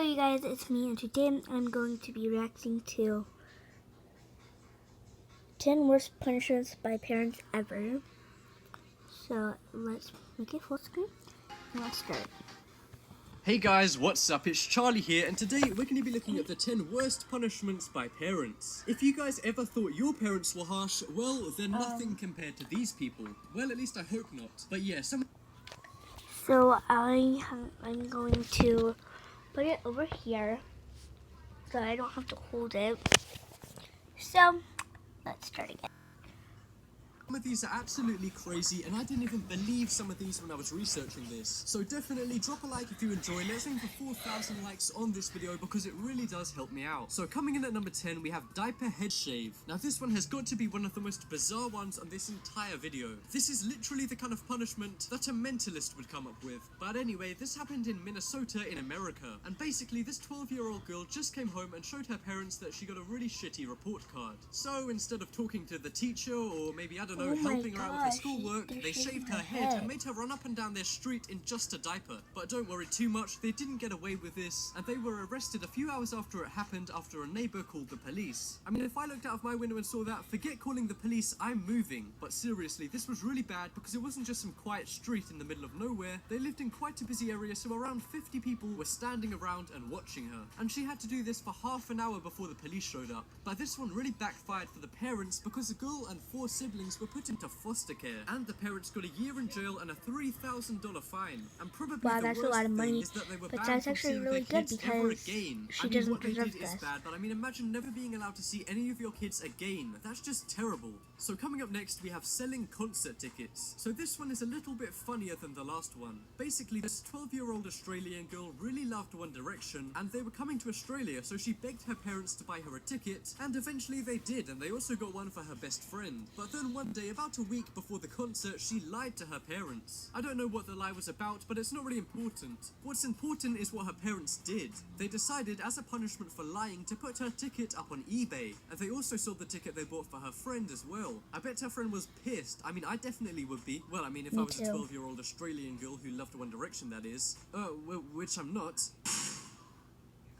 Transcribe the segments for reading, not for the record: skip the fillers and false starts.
you guys, it's me, and today I'm going to be reacting to 10 worst punishments by parents ever. So let's make it full screen and let's start. Hey guys, what's up? It's Charlie here, and today we're going to be looking at the 10 worst punishments by parents. If you guys ever thought your parents were harsh, well, they're nothing compared to these people. Well, at least I hope not. But yeah, So I'm going to put it over here so I don't have to hold it. So let's start again. Some of these are absolutely crazy, and I didn't even believe some of these when I was researching this. So definitely drop a like if you enjoy. Let's aim for 4,000 likes on this video because it really does help me out. So coming in at number 10, we have diaper head shave. Now this one has got to be one of the most bizarre ones on this entire video. This is literally the kind of punishment that a mentalist would come up with. But anyway, this happened in Minnesota in America. And basically this 12-year-old girl just came home and showed her parents that she got a really shitty report card. So instead of talking to the teacher or maybe, I don't know, helping her out with her schoolwork, they shaved her head and made her run up and down their street in just a diaper. But don't worry too much, they didn't get away with this, and they were arrested a few hours after it happened after a neighbor called the police. I mean, if I looked out of my window and saw that, forget calling the police, I'm moving. But seriously, this was really bad because it wasn't just some quiet street in the middle of nowhere. They lived in quite a busy area, so around 50 people were standing around and watching her. And she had to do this for half an hour before the police showed up. But this one really backfired for the parents because the girl and 4 siblings were put into foster care, and the parents got a year in jail and a $3,000 fine. And probably that's a lot of money, but that's actually really good because she doesn't deserve this. Bad, but I mean, imagine never being allowed to see any of your kids again. That's just terrible. So coming up next, we have selling concert tickets. So this one is a little bit funnier than the last one. Basically, this 12-year-old Australian girl really loved One Direction, and they were coming to Australia, so she begged her parents to buy her a ticket, and eventually they did, and they also got one for her best friend. But then one day, about a week before the concert, she lied to her parents. I don't know what the lie was about, but it's not really important. What's important is what her parents did. They decided, as a punishment for lying, to put her ticket up on eBay, and they also sold the ticket they bought for her friend as well. I bet her friend was pissed. I mean, I definitely would be. Well, I mean, if I was a 12-year-old Australian girl who loved One Direction, that is. Which I'm not.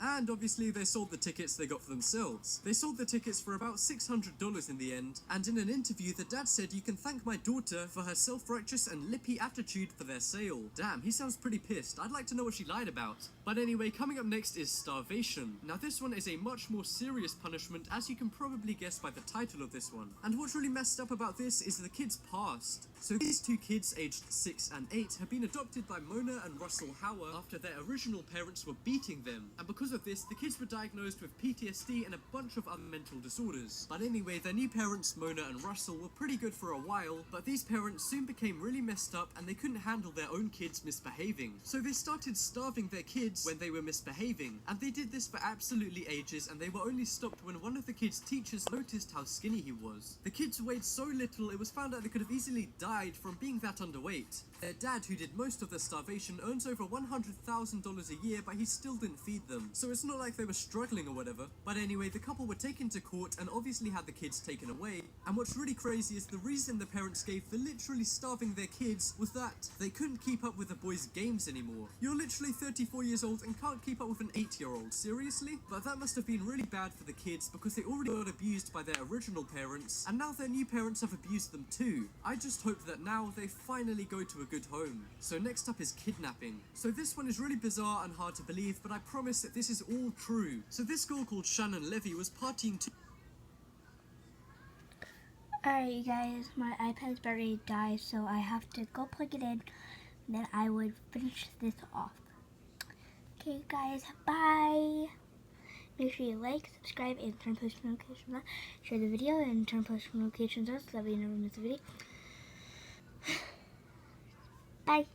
And obviously they sold the tickets they got for themselves. They sold the tickets for about $600 in the end, and in an interview the dad said, "You can thank my daughter for her self-righteous and lippy attitude for their sale." Damn, he sounds pretty pissed. I'd like to know what she lied about. But anyway, coming up next is starvation. Now this one is a much more serious punishment, as you can probably guess by the title of this one. And what's really messed up about this is the kids' past. So these 2 kids, aged 6 and 8, have been adopted by Mona and Russell Hauer after their original parents were beating them. And because of this, the kids were diagnosed with PTSD and a bunch of other mental disorders. But anyway, their new parents, Mona and Russell, were pretty good for a while, but these parents soon became really messed up and they couldn't handle their own kids misbehaving. So they started starving their kids when they were misbehaving. And they did this for absolutely ages, and they were only stopped when one of the kids' teachers noticed how skinny he was. The kids weighed so little, it was found out they could have easily died from being that underweight. Their dad, who did most of the starvation, earns over $100,000 a year, but he still didn't feed them. So it's not like they were struggling or whatever. But anyway, the couple were taken to court and obviously had the kids taken away. And what's really crazy is the reason the parents gave for literally starving their kids was that they couldn't keep up with the boys' games anymore. You're literally 34 years old and can't keep up with an 8-year-old, seriously? But that must have been really bad for the kids because they already got abused by their original parents, and now their new parents have abused them too. I just hope that now they finally go to a good home. So next up is kidnapping. So this one is really bizarre and hard to believe, but I promise that this is all true. So this girl called Shannon Levy was partying too. Alright you guys, my iPad's battery died, so I have to go plug it in, then I would finish this off. Okay guys, bye! Make sure you like, subscribe, and turn post notifications on. Share the video and turn post notifications on so that way you never miss a video. Bye!